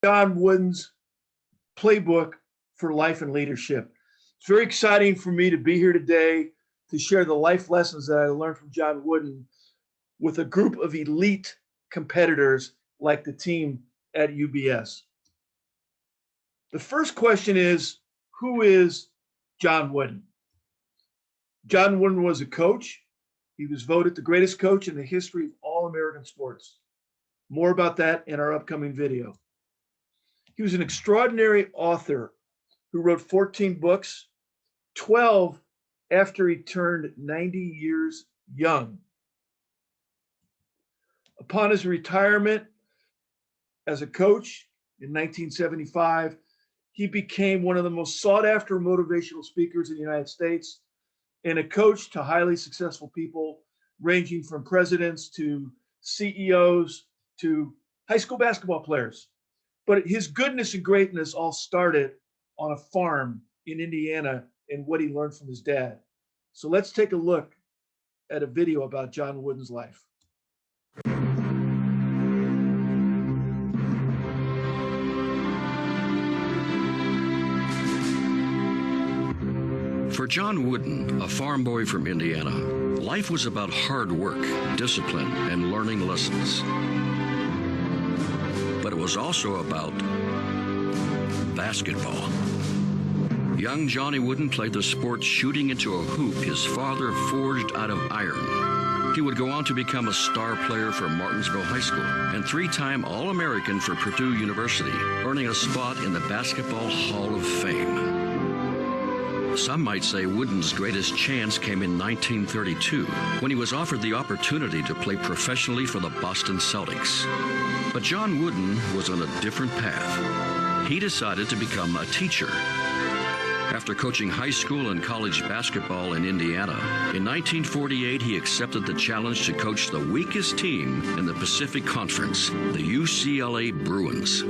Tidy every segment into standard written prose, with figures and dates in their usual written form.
John Wooden's playbook for life and leadership. It's very exciting for me to be here today to share the life lessons that I learned from John Wooden with a group of elite competitors like the team at UBS. The first question is, who is John Wooden? John Wooden was a coach. He was voted the greatest coach in the history of all American sports. More about that in our upcoming video. He was an extraordinary author who wrote 14 books, 12 after he turned 90 years young. Upon his retirement as a coach in 1975, he became one of the most sought after motivational speakers in the United States and a coach to highly successful people, ranging from presidents to CEOs to high school basketball players. But his goodness and greatness all started on a farm in Indiana and what he learned from his dad. So let's take a look at a video about John Wooden's life. For John Wooden, a farm boy from Indiana, life was about hard work, discipline, and learning lessons. But it was also about basketball. Young Johnny Wooden played the sport shooting into a hoop his father forged out of iron. He would go on to become a star player for Martinsville High School and three-time All-American for Purdue University, earning a spot in the Basketball Hall of Fame. Some might say Wooden's greatest chance came in 1932, when he was offered the opportunity to play professionally for the Boston Celtics. But John Wooden was on a different path. He decided to become a teacher. After coaching high school and college basketball in Indiana, in 1948 he accepted the challenge to coach the weakest team in the Pacific Conference, the UCLA Bruins.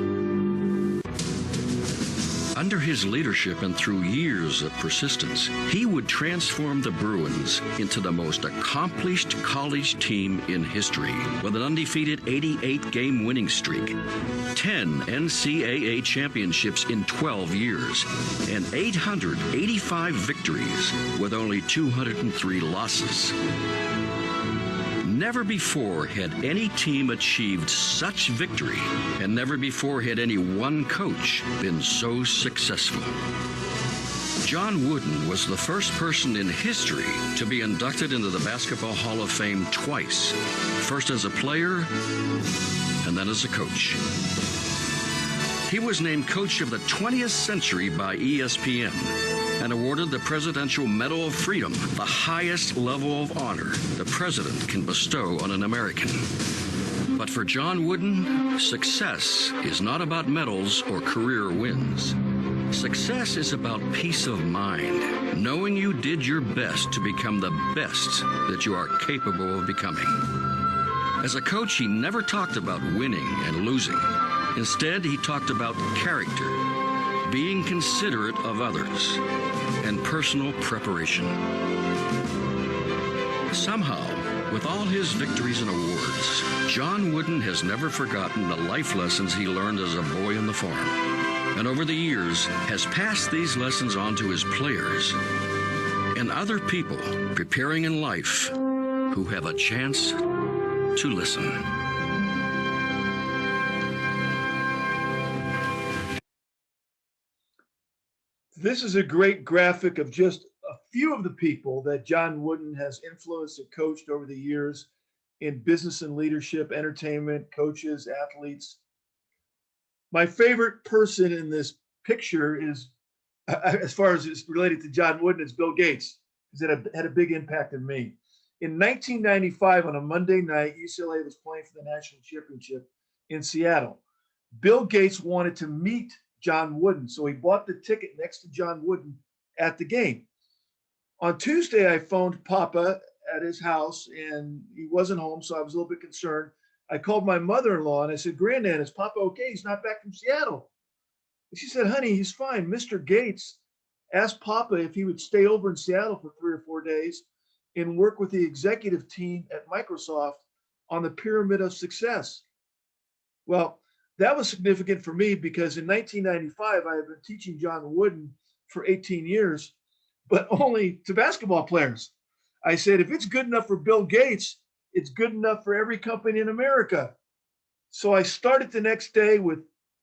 Under his leadership and through years of persistence, he would transform the Bruins into the most accomplished college team in history, with an undefeated 88-game winning streak, 10 NCAA championships in 12 years, and 885 victories with only 203 losses. Never before had any team achieved such victory, and never before had any one coach been so successful. John Wooden was the first person in history to be inducted into the Basketball Hall of Fame twice, first as a player and then as a coach. He was named Coach of the 20th Century by ESPN and awarded the Presidential Medal of Freedom, the highest level of honor the president can bestow on an American. But for John Wooden, success is not about medals or career wins. Success is about peace of mind, knowing you did your best to become the best that you are capable of becoming. As a coach, he never talked about winning and losing. Instead, he talked about character, being considerate of others, and personal preparation. Somehow, with all his victories and awards, John Wooden has never forgotten the life lessons he learned as a boy on the farm, and over the years has passed these lessons on to his players and other people preparing in life who have a chance to listen. This is a great graphic of just a few of the people that John Wooden has influenced and coached over the years in business and leadership, entertainment, coaches, athletes. My favorite person in this picture is, as far as it's related to John Wooden, is Bill Gates, because it had a big impact on me. In 1995, on a Monday night, UCLA was playing for the national championship in Seattle. Bill Gates wanted to meet John Wooden, so he bought the ticket next to John Wooden at the game. On Tuesday, I phoned Papa at his house, and he wasn't home, so I was a little bit concerned. I called my mother-in-law, and I said, "Granddad, is Papa okay? He's not back from Seattle." And she said, "Honey, he's fine. Mr. Gates asked Papa if he would stay over in Seattle for 3 or 4 days and work with the executive team at Microsoft on the pyramid of success." Well, That was significant for me because in 1995, I had been teaching John Wooden for 18 years, but only to basketball players. I said, if it's good enough for Bill Gates, it's good enough for every company in America. So I started the next day with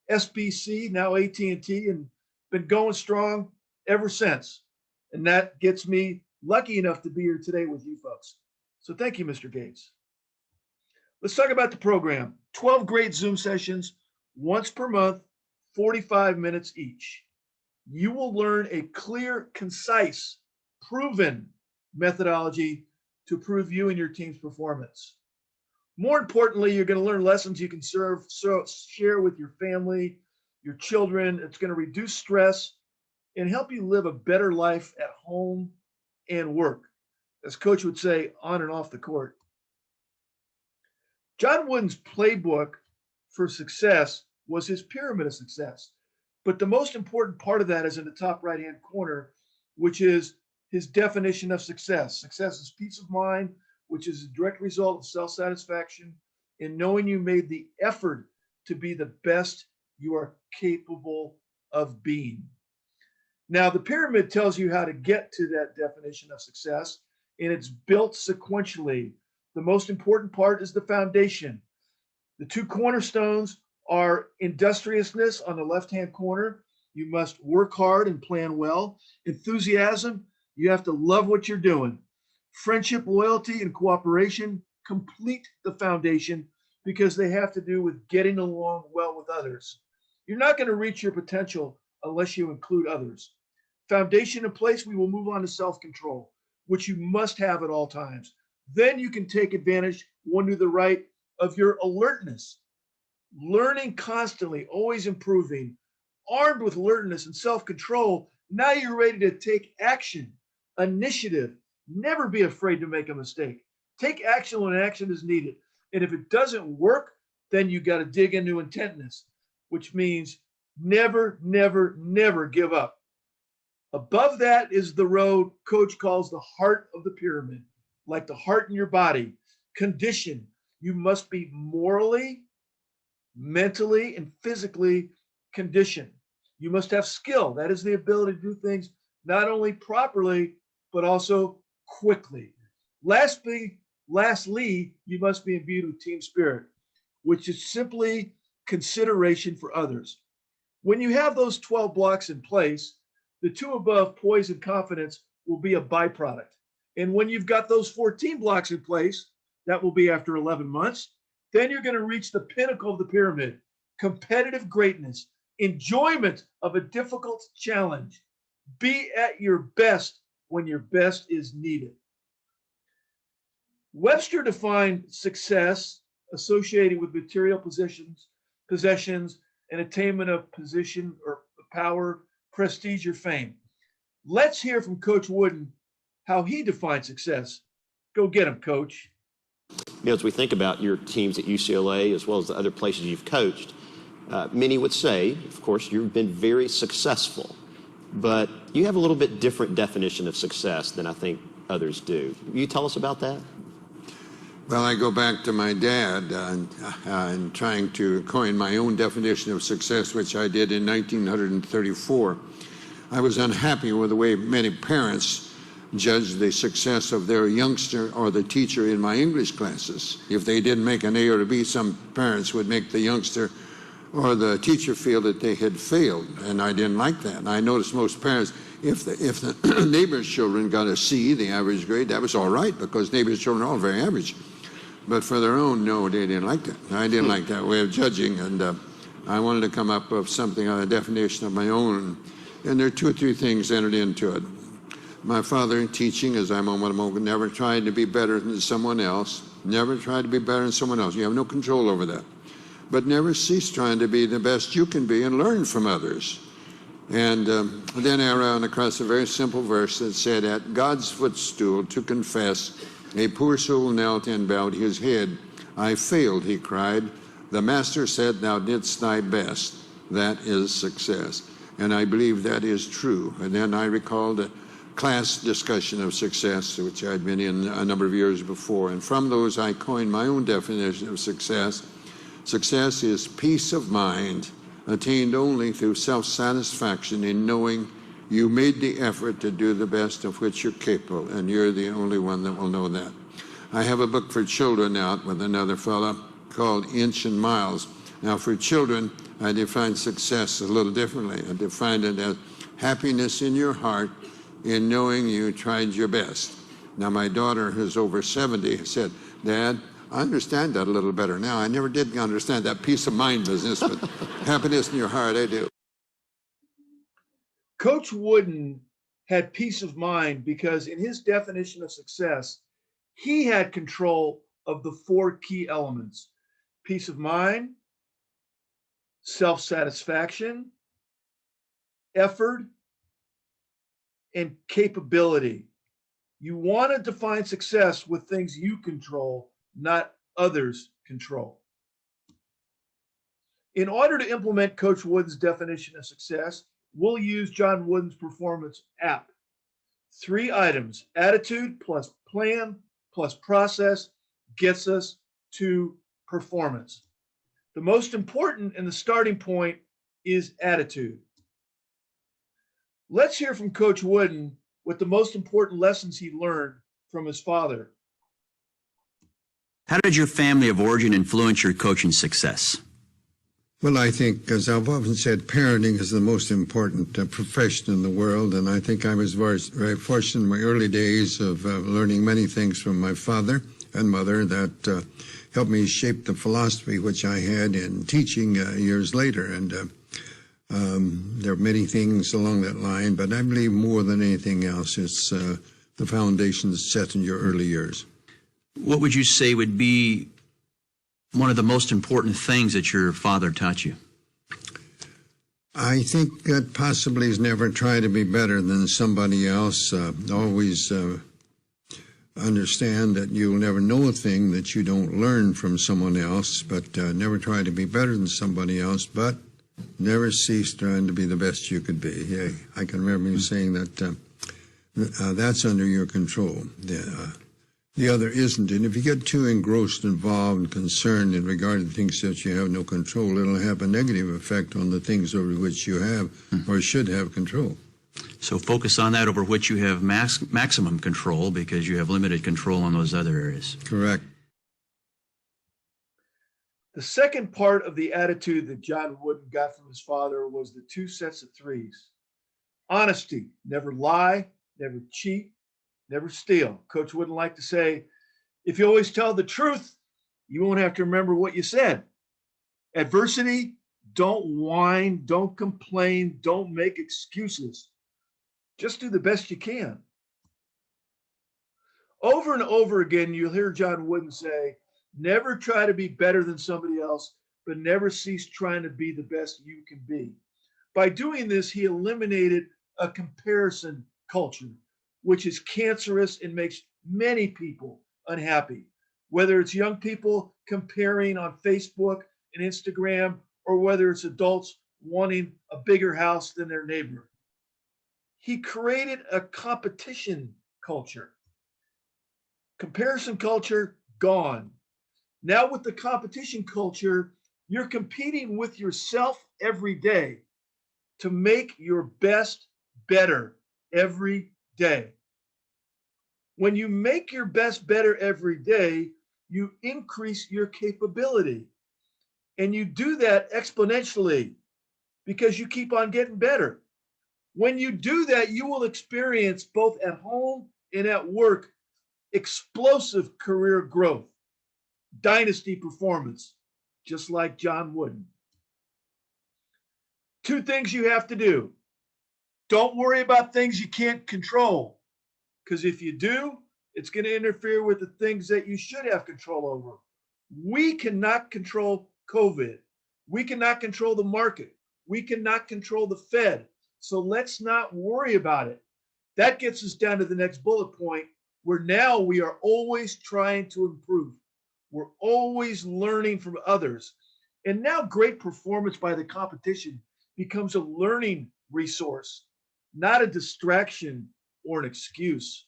SBC, now AT&T, and been going strong ever since. And that gets me lucky enough to be here today with you folks. So thank you, Mr. Gates. Let's talk about the program. 12 great Zoom sessions, once per month, 45 minutes each. You will learn a clear, concise, proven methodology to improve you and your team's performance. More importantly, you're going to learn lessons you can share with your family, your children. It's going to reduce stress and help you live a better life at home and work. As Coach would say, on and off the court. John Wooden's playbook for success was his pyramid of success. But the most important part of that is in the top right-hand corner, which is his definition of success. Success is peace of mind, which is a direct result of self-satisfaction in knowing you made the effort to be the best you are capable of being. Now, the pyramid tells you how to get to that definition of success, and it's built sequentially. The most important part is the foundation. The two cornerstones are industriousness on the left-hand corner. You must work hard and plan well. Enthusiasm, you have to love what you're doing. Friendship, loyalty, and cooperation complete the foundation because they have to do with getting along well with others. You're not going to reach your potential unless you include others. Foundation in place, we will move on to self-control, which you must have at all times. Then you can take advantage, one to the right, of your alertness. Learning constantly, always improving, armed with alertness and self-control, now you're ready to take action, initiative. Never be afraid to make a mistake. Take action when action is needed. And if it doesn't work, then you got to dig into intentness, which means never, never, never give up. Above that is the road Coach calls the heart of the pyramid, like the heart in your body. Condition. You must be morally, mentally, and physically conditioned. You must have skill. That is the ability to do things not only properly, but also quickly. Lastly, you must be imbued with team spirit, which is simply consideration for others. When you have those 12 blocks in place, the two above, poise and confidence, will be a byproduct. And when you've got those 14 blocks in place, that will be after 11 months, then you're going to reach the pinnacle of the pyramid, competitive greatness, enjoyment of a difficult challenge. Be at your best when your best is needed. Webster defined success associated with material possessions, and attainment of position or power, prestige, or fame. Let's hear from Coach Wooden how he defined success. Go get him, Coach. As we think about your teams at UCLA as well as the other places you've coached, many would say, of course, you've been very successful, but you have a little bit different definition of success than I think others do. Will you tell us about that? Well, I go back to my dad and trying to coin my own definition of success, which I did in 1934. I was unhappy with the way many parents judged the success of their youngster or the teacher in my English classes. If they didn't make an A or a B, some parents would make the youngster or the teacher feel that they had failed, and I didn't like that. And I noticed most parents, if the neighbor's children got a C, the average grade, that was all right because neighbor's children are all very average. But for their own, no, they didn't like that. I didn't like that way of judging, and I wanted to come up with something on a definition of my own. And there are two or three things entered into it. My father in teaching, as I'm on, never tried to be better than someone else. Never tried to be better than someone else. You have no control over that. But never cease trying to be the best you can be and learn from others. And then I ran across a very simple verse that said, at God's footstool to confess, a poor soul knelt and bowed his head. I failed, he cried. The master said, thou didst thy best. That is success. And I believe that is true. And then I recalled a class discussion of success, which I'd been in a number of years before. And from those, I coined my own definition of success. Success is peace of mind attained only through self-satisfaction in knowing you made the effort to do the best of which you're capable, and you're the only one that will know that. I have a book for children out with another fella called Inch and Miles. Now, for children, I define success a little differently. I define it as happiness in your heart in knowing you tried your best. Now, my daughter, who's over 70, said, "Dad, I understand that a little better now. I never did understand that peace of mind business, but happiness in your heart, I do." Coach Wooden had peace of mind because in his definition of success, he had control of the four key elements: peace of mind, self-satisfaction, effort, and capability. You want to define success with things you control, not others control. In order to implement Coach Wooden's definition of success, we'll use John Wooden's performance app. 3 items: attitude plus plan plus process gets us to performance. The most important and the starting point is attitude. Let's hear from Coach Wooden what the most important lessons he learned from his father. How did your family of origin influence your coaching success? Well, I think, as I've often said, parenting is the most important profession in the world, and I think I was very fortunate in my early days of learning many things from my father and mother that helped me shape the philosophy which I had in teaching years later. And there are many things along that line, but I believe more than anything else, it's the foundation that's set in your early years. What would you say would be one of the most important things that your father taught you? I think that possibly is never try to be better than somebody else. Always understand that you'll never know a thing that you don't learn from someone else, but never try to be better than somebody else, but never cease trying to be the best you could be. Yeah, I can remember you saying that that's under your control. The other isn't. And if you get too engrossed, involved, and concerned in regard to things that you have no control, it'll have a negative effect on the things over which you have or should have control. So focus on that over which you have maximum control, because you have limited control on those other areas. Correct. The second part of the attitude that John Wooden got from his father was the 2 sets of 3s. Honesty, never lie, never cheat, never steal. Coach Wooden liked to say, if you always tell the truth, you won't have to remember what you said. Adversity, don't whine, don't complain, don't make excuses. Just do the best you can. Over and over again, you'll hear John Wooden say, never try to be better than somebody else, but never cease trying to be the best you can be. By doing this, he eliminated a comparison culture, which is cancerous and makes many people unhappy, whether it's young people comparing on Facebook and Instagram, or whether it's adults wanting a bigger house than their neighbor. He created a competition culture. Comparison culture, gone. Now with the competition culture, you're competing with yourself every day to make your best better every day. When you make your best better every day, you increase your capability. And you do that exponentially because you keep on getting better. When you do that, you will experience both at home and at work explosive career growth, dynasty performance, just like John Wooden. 2 things you have to do. Don't worry about things you can't control, because if you do, it's going to interfere with the things that you should have control over. We cannot control COVID. We cannot control the market. We cannot control the Fed. So let's not worry about it. That gets us down to the next bullet point, where now we are always trying to improve. We're always learning from others. And now great performance by the competition becomes a learning resource, not a distraction or an excuse.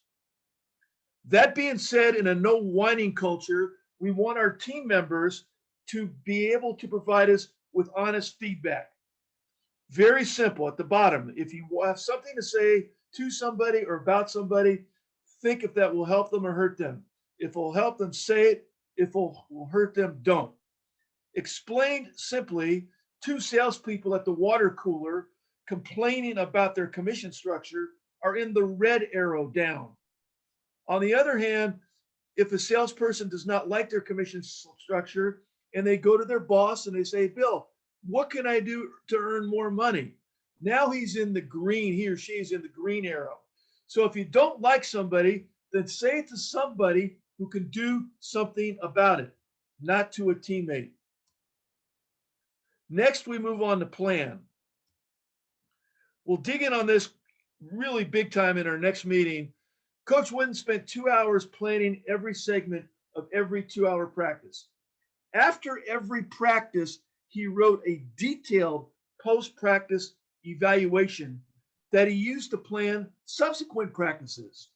That being said, in a no whining culture, we want our team members to be able to provide us with honest feedback. Very simple. At the bottom, if you have something to say to somebody or about somebody, think if that will help them or hurt them. If it will help them, say it. If it will hurt them, don't. Explained simply, two salespeople at the water cooler complaining about their commission structure are in the red arrow down. On the other hand, if a salesperson does not like their commission structure and they go to their boss and they say, Bill, what can I do to earn more money? Now he's in the green, he or she is in the green arrow. So if you don't like somebody, then say it to somebody who can do something about it, not to a teammate. Next, we move on to plan. We'll dig in on this really big time in our next meeting. Coach Wooden spent 2 hours planning every segment of every 2-hour practice. After every practice, he wrote a detailed post-practice evaluation that he used to plan subsequent practices.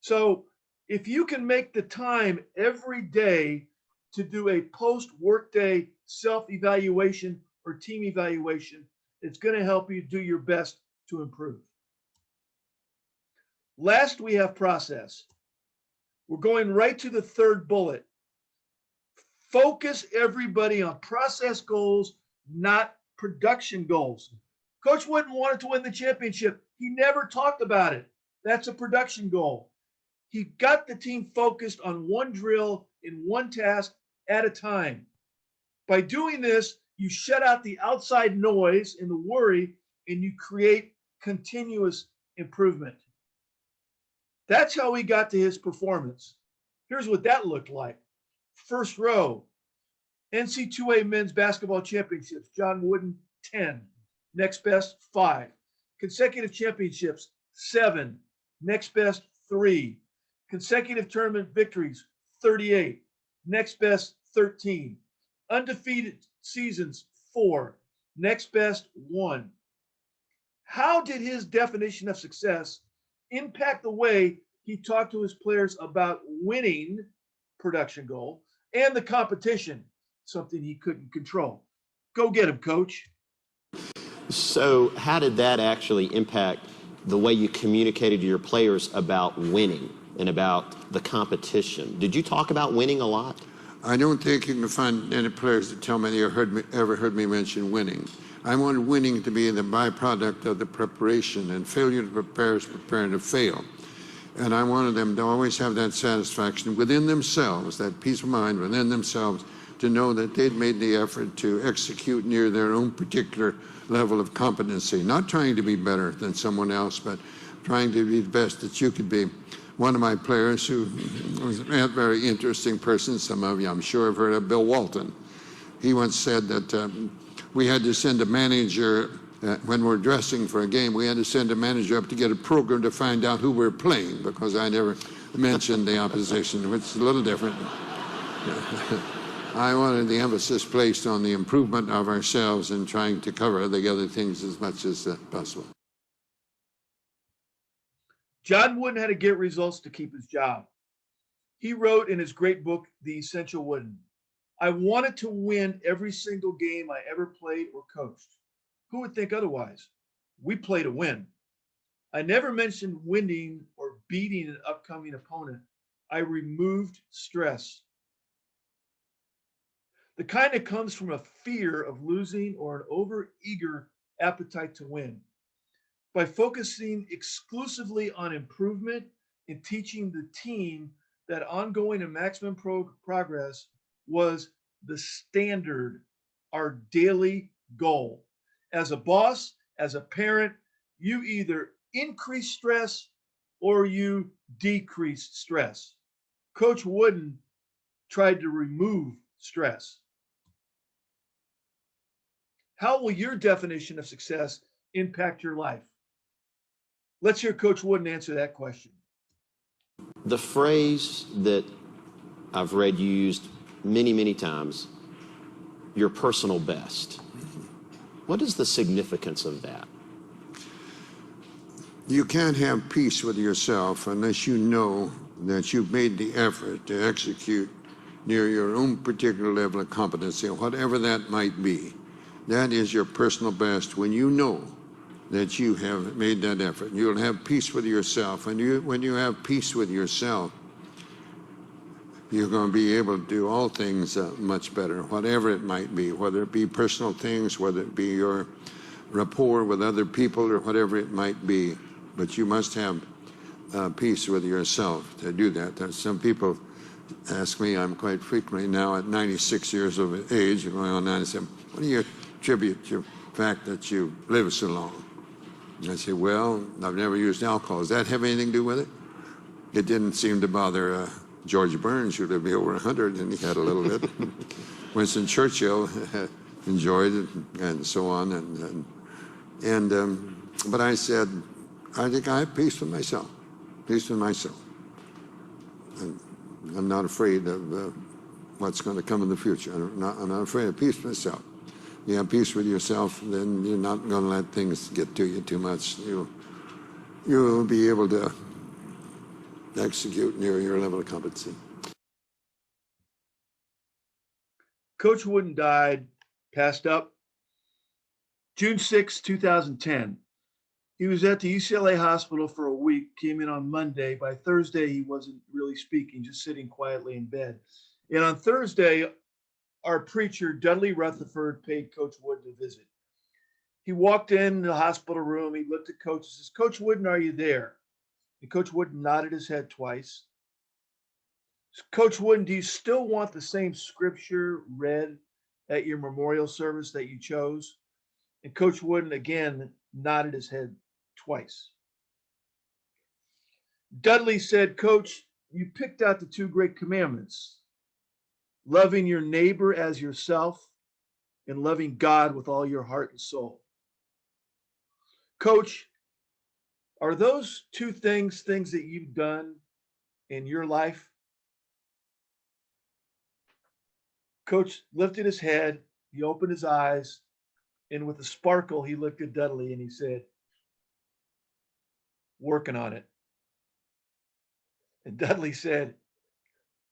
So if you can make the time every day to do a post-workday self-evaluation or team evaluation, it's going to help you do your best to improve. Last, we have process. We're going right to the third bullet. Focus everybody on process goals, not production goals. Coach Wooden wanted to win the championship. He never talked about it. That's a production goal. He got the team focused on one drill in one task at a time. By doing this, you shut out the outside noise and the worry, and you create continuous improvement. That's how he got to his performance. Here's what that looked like. First row, NC2A Men's Basketball Championships, John Wooden, 10. Next best, 5. Consecutive championships, 7. Next best, 3. Consecutive tournament victories, 38. Next best, 13. Undefeated seasons, 4. Next best, 1. How did his definition of success impact the way he talked to his players about winning, production goal, and the competition, something he couldn't control? Go get him, coach. So how did that actually impact the way you communicated to your players about winning and about the competition? Did you talk about winning a lot? I don't think you can find any players that tell me they ever heard me mention winning. I wanted winning to be the byproduct of the preparation, and failure to prepare is preparing to fail. And I wanted them to always have that satisfaction within themselves, that peace of mind within themselves, to know that they'd made the effort to execute near their own particular level of competency, not trying to be better than someone else, but trying to be the best that you could be. One of my players, who was a very interesting person, some of you I'm sure have heard of, Bill Walton. He once said that we had to send a manager, when we're dressing for a game, we had to send a manager up to get a program to find out who we're playing, because I never mentioned the opposition, which is a little different. I wanted the emphasis placed on the improvement of ourselves and trying to cover the other things as much as possible. John Wooden had to get results to keep his job. He wrote in his great book, The Essential Wooden, I wanted to win every single game I ever played or coached. Who would think otherwise? We play to win. I never mentioned winning or beating an upcoming opponent. I removed stress. The kind that comes from a fear of losing or an overeager appetite to win. By focusing exclusively on improvement and teaching the team that ongoing and maximum progress was the standard, our daily goal. As a boss, as a parent, you either increase stress or you decrease stress. Coach Wooden tried to remove stress. How will your definition of success impact your life? Let's hear Coach Wooden answer that question. The phrase that I've read used many, many times, your personal best. What is the significance of that? You can't have peace with yourself unless you know that you've made the effort to execute near your own particular level of competency, whatever that might be. That is your personal best when you know that you have made that effort. You'll have peace with yourself. When you have peace with yourself, you're going to be able to do all things much better, whatever it might be, whether it be personal things, whether it be your rapport with other people, or whatever it might be. But you must have peace with yourself to do that. Some people ask me, I'm quite frequently now at 96 years of age, going on 97, what do you attribute to the fact that you live so long? And I say, well, I've never used alcohol. Does that have anything to do with it? It didn't seem to bother George Burns, who lived over 100, and he had a little bit. Winston Churchill enjoyed it, and so on. But I said, I think I have peace with myself. Peace with myself. And I'm not afraid of what's going to come in the future. I'm not afraid of peace with myself. You have peace with yourself, then you're not going to let things get to you too much. You'll be able to execute near your level of competency. Coach Wooden died, passed up June 6, 2010. He was at the UCLA hospital for a week, came in on Monday. By Thursday, he wasn't really speaking, just sitting quietly in bed. And on Thursday, our preacher, Dudley Rutherford, paid Coach Wooden a visit. He walked in the hospital room. He looked at Coach and says, Coach Wooden, are you there? And Coach Wooden nodded his head twice. Coach Wooden, do you still want the same scripture read at your memorial service that you chose? And Coach Wooden again nodded his head twice. Dudley said, Coach, you picked out the two great commandments, loving your neighbor as yourself and loving God with all your heart and soul. Coach, are those two things that you've done in your life? Coach lifted his head, he opened his eyes, and with a sparkle, he looked at Dudley and he said, working on it. And Dudley said,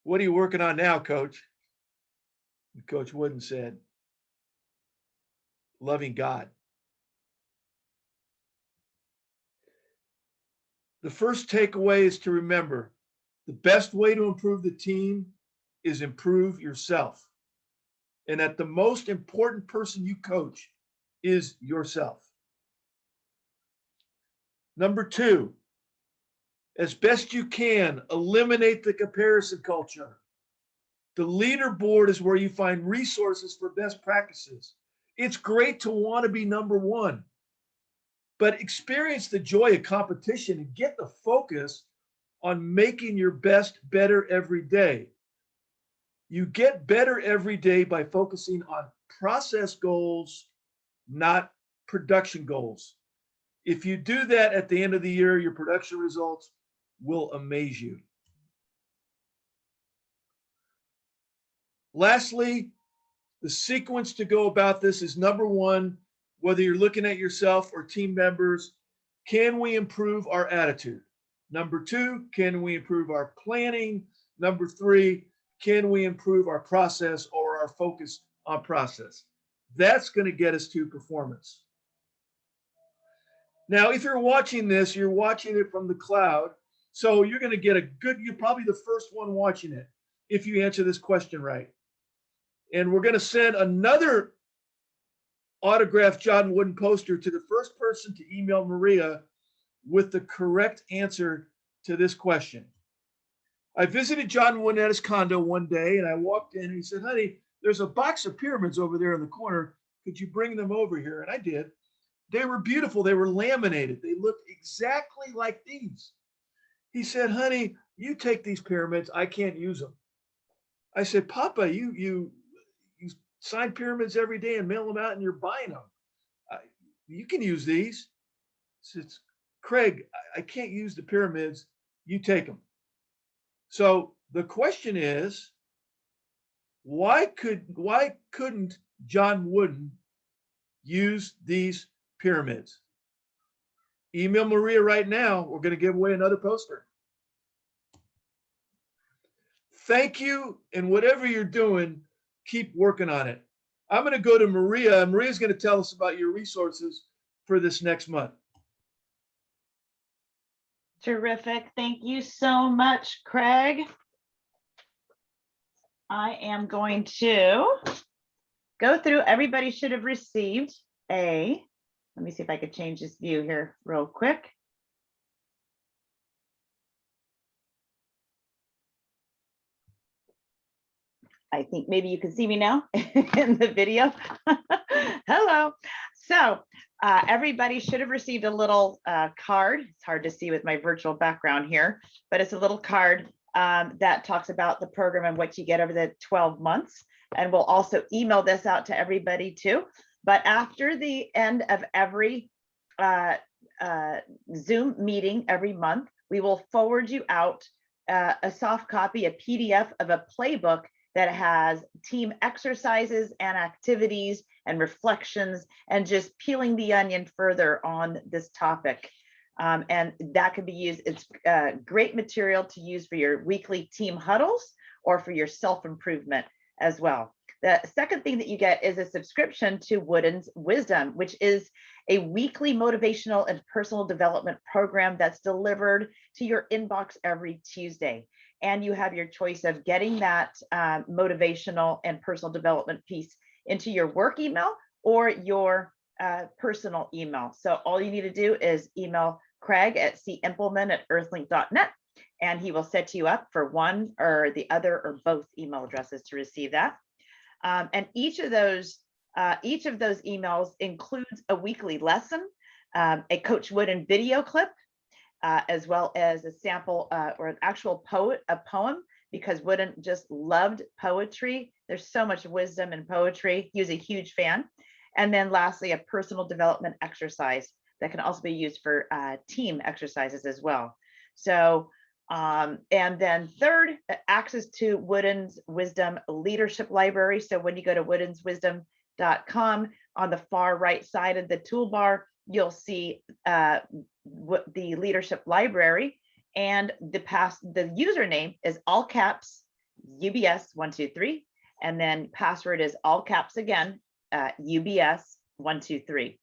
what are you working on now, Coach? And Coach Wooden said, loving God. The first takeaway is to remember the best way to improve the team is improve yourself. And that the most important person you coach is yourself. Number two, as best you can, eliminate the comparison culture. The leaderboard is where you find resources for best practices. It's great to want to be number one, but experience the joy of competition and get the focus on making your best better every day. You get better every day by focusing on process goals, not production goals. If you do that at the end of the year, your production results will amaze you. Lastly, the sequence to go about this is number one, whether you're looking at yourself or team members, can we improve our attitude? Number two, can we improve our planning? Number three, can we improve our process or our focus on process? That's going to get us to performance. Now, if you're watching this, you're watching it from the cloud. So you're going to get you're probably the first one watching it if you answer this question right. And we're going to send another autographed John Wooden poster to the first person to email Maria with the correct answer to this question. I visited John Wooden at his condo one day, and I walked in and he said, honey, there's a box of pyramids over there in the corner. Could you bring them over here? And I did. They were beautiful. They were laminated. They looked exactly like these. He said, honey, you take these pyramids. I can't use them. I said, Papa, you sign pyramids every day and mail them out and you're buying them. You can use these. He says, Craig, I can't use the pyramids. You take them. So the question is, why couldn't John Wooden use these pyramids? Email Maria right now. We're going to give away another poster. thank you. And whatever you're doing, keep working on it. I'm going to go to Maria. Maria's going to tell us about your resources for this next month. Terrific. Thank you so much, Craig. I am going to go through. Everybody should have received let me see if I could change this view here real quick. I think maybe you can see me now in the video. Hello. So everybody should have received a little card. It's hard to see with my virtual background here, but it's a little card that talks about the program and what you get over the 12 months. And we'll also email this out to everybody too. But after the end of every Zoom meeting every month, we will forward you out a soft copy, a PDF of a playbook that has team exercises and activities and reflections and just peeling the onion further on this topic. And that can be used. It's great material to use for your weekly team huddles or for your self-improvement as well. The second thing that you get is a subscription to Wooden's Wisdom, which is a weekly motivational and personal development program that's delivered to your inbox every Tuesday. And you have your choice of getting that motivational and personal development piece into your work email or your personal email. So all you need to do is email Craig at cimpleman@earthlink.net, and he will set you up for one or the other or both email addresses to receive that. And each of those emails includes a weekly lesson, a Coach Wooden video clip, as well as a sample or an actual poem, because Wooden just loved poetry. There's so much wisdom in poetry. He was a huge fan. And then lastly, a personal development exercise that can also be used for team exercises as well. So, and then third, access to Wooden's Wisdom Leadership Library. So when you go to woodenswisdom.com, on the far right side of the toolbar, you'll see what the leadership library, and the username is all caps UBS123, and then password is all caps again UBS123.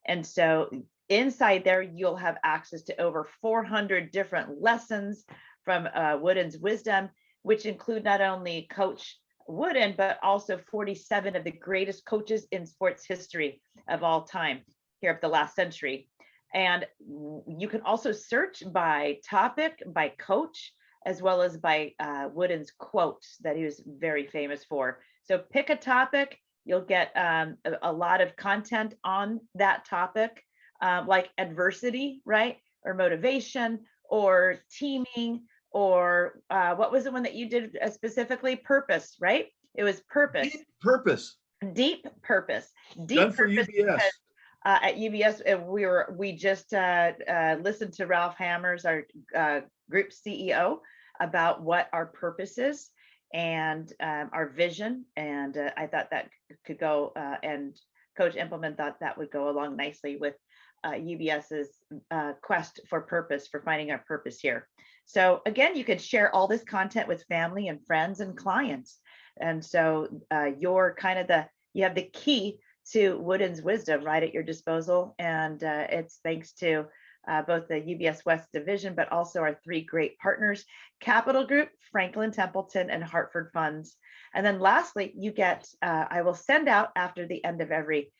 And so inside there, you'll have access to over 400 different lessons from Wooden's Wisdom, which include not only Coach Wooden, but also 47 of the greatest coaches in sports history of all time here of the last century. And you can also search by topic, by coach, as well as by Wooden's quotes that he was very famous for. So pick a topic, you'll get a lot of content on that topic, like adversity, right? Or motivation, or teaming, or what was the one that you did specifically? Purpose, right? It was purpose. Deep purpose. Deep purpose. Deep Done for purpose. UBS. At UBS, we just listened to Ralph Hammers, our group CEO, about what our purpose is and our vision. And I thought that could go, and Coach Impleman thought that would go along nicely with UBS's quest for purpose, for finding our purpose here. So again, you could share all this content with family and friends and clients. And so you're kind of you have the key to Wooden's Wisdom right at your disposal. And it's thanks to both the UBS West Division, but also our three great partners, Capital Group, Franklin Templeton, and Hartford Funds. And then lastly, you get, I will send out after the end of every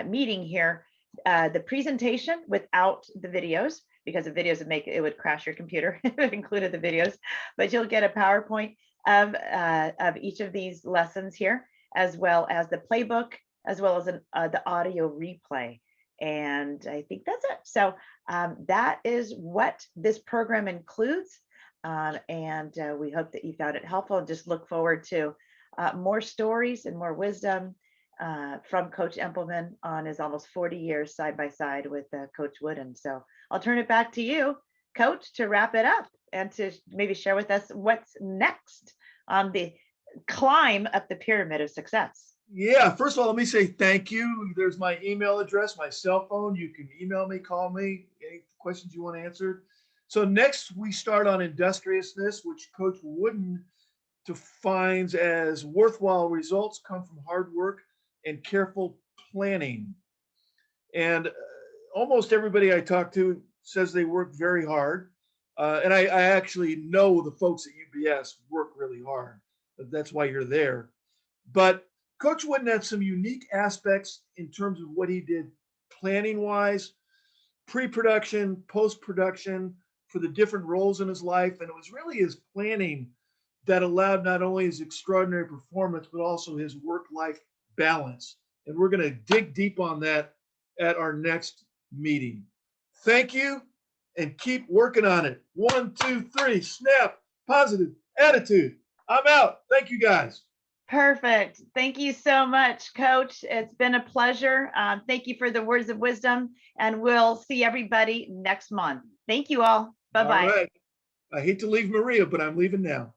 meeting here, the presentation without the videos, because the videos would crash your computer if it included the videos, but you'll get a PowerPoint of each of these lessons here, as well as the playbook, as well as the audio replay. And I think that's it. So that is what this program includes. And we hope that you found it helpful, and just look forward to more stories and more wisdom from Coach Impleman on his almost 40 years side by side with Coach Wooden. So I'll turn it back to you, Coach, to wrap it up and to maybe share with us what's next on the climb up the pyramid of success. Yeah, first of all, let me say thank you. There's my email address, my cell phone. You can email me, call me, any questions you want answered. So next we start on industriousness, which Coach Wooden defines as worthwhile results come from hard work and careful planning. And almost everybody I talk to says they work very hard. And I actually know the folks at UBS work really hard. That's why you're there. But Coach Wooden had some unique aspects in terms of what he did planning wise, pre-production, post-production for the different roles in his life. And it was really his planning that allowed not only his extraordinary performance, but also his work-life balance. And we're going to dig deep on that at our next meeting. Thank you, and keep working on it. 1, 2, 3, snap, positive attitude. I'm out. Thank you, guys. Perfect. Thank you so much, Coach. It's been a pleasure. Thank you for the words of wisdom, and we'll see everybody next month. Thank you all. Bye-bye. All right. I hate to leave Maria, but I'm leaving now.